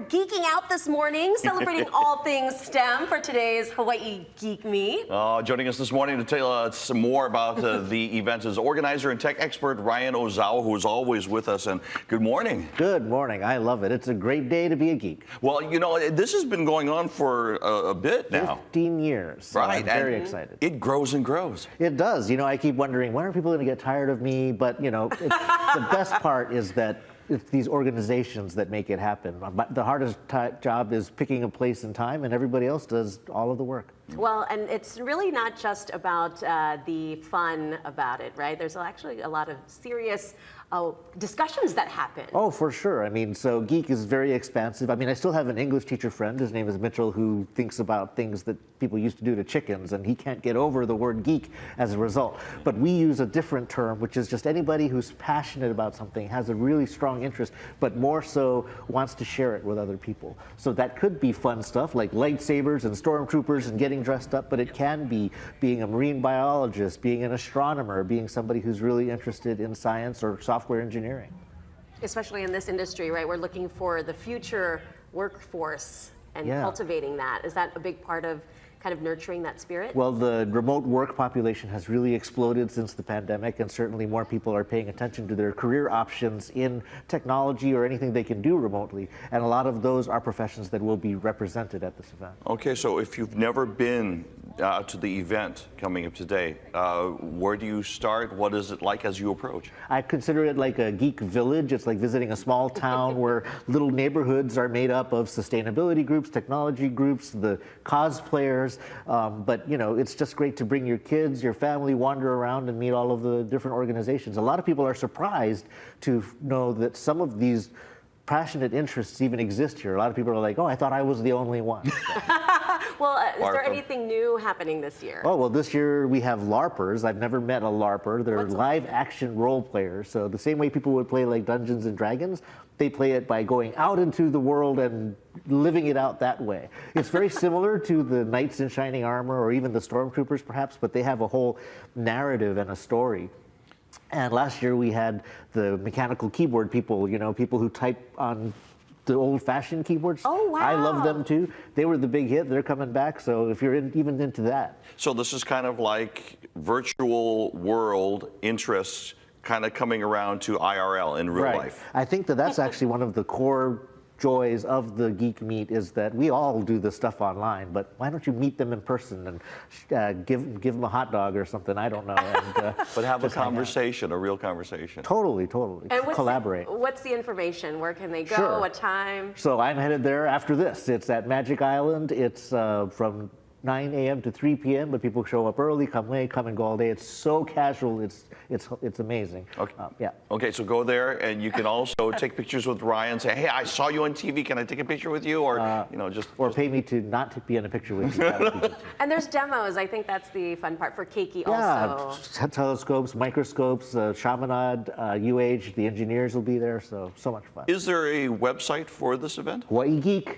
geeking out this morning, celebrating all things STEM for today's Hawaii Geek Meet. Joining us this morning to tell us some more about the event is organizer and tech expert Ryan Ozawa, who is always with us. And good morning. Good morning. I love it. It's a great day to be a geek. Well, you know, this has been going on for a bit now. 15 years. So right. I'm very excited. It grows and grows. It does. You know, I keep wondering, when are people going to get tired of me? But, you know, the best part is that it's these organizations that make it happen. But the hardest job is picking a place and time, and everybody else does all of the work. Well, and it's really not just about the fun about it, right? There's actually a lot of serious discussions that happen. Oh, for sure. I mean, so geek is very expansive. I mean, I still have an English teacher friend. His name is Mitchell, who thinks about things that people used to do to chickens, and he can't get over the word geek as a result. But we use a different term, which is just anybody who's passionate about something, has a really strong interest, but more so wants to share it with other people. So that could be fun stuff like lightsabers and stormtroopers and getting dressed up, but it can be being a marine biologist, being an astronomer, being somebody who's really interested in science or software engineering. Especially in this industry, right? We're looking for the future workforce and cultivating that. Is that a big part of kind of nurturing that spirit? Well, the remote work population has really exploded since the pandemic, and certainly more people are paying attention to their career options in technology or anything they can do remotely. And a lot of those are professions that will be represented at this event. Okay, so if you've never been to the event coming up today, where do you start? What is it like as you approach? I consider it like a geek village. It's like visiting a small town where little neighborhoods are made up of sustainability groups, technology groups, the cosplayers. But, you know, it's just great to bring your kids, your family, wander around and meet all of the different organizations. A lot of people are surprised to know that some of these passionate interests even exist here. A lot of people are like, oh, I thought I was the only one. Well, is there anything new happening this year? Oh, well, this year we have LARPers. I've never met a LARPer. They're live action role players. So the same way people would play like Dungeons and Dragons, they play it by going out into the world and living it out that way. It's very similar to the knights in shining armor or even the stormtroopers perhaps, but they have a whole narrative and a story. And last year we had the mechanical keyboard people, you know, people who type on the old-fashioned keyboards. Oh, wow. I love them too. They were the big hit. They're coming back. So if you're even into that. So this is kind of like virtual world interests kind of coming around to IRL in real life. I think that's actually one of the core joys of the Geek Meet is that we all do this stuff online, but why don't you meet them in person and give them a hot dog or something? I don't know. And, but have a conversation, a real conversation. Totally. And collaborate. What's the information? Where can they go? Sure. What time? So I'm headed there after this. It's at Magic Island. It's from 9 a.m. to 3 p.m., but people show up early, come late, come and go all day. It's so casual. It's amazing. Okay. Okay, so go there, and you can also take pictures with Ryan. Say, hey, I saw you on TV. Can I take a picture with you? Or you know, just pay me to not be in a picture with you. And there's demos. I think that's the fun part for Keiki also. Telescopes, microscopes, Chaminade, UH, the engineers will be there. So much fun. Is there a website for this event? Hawaii Geek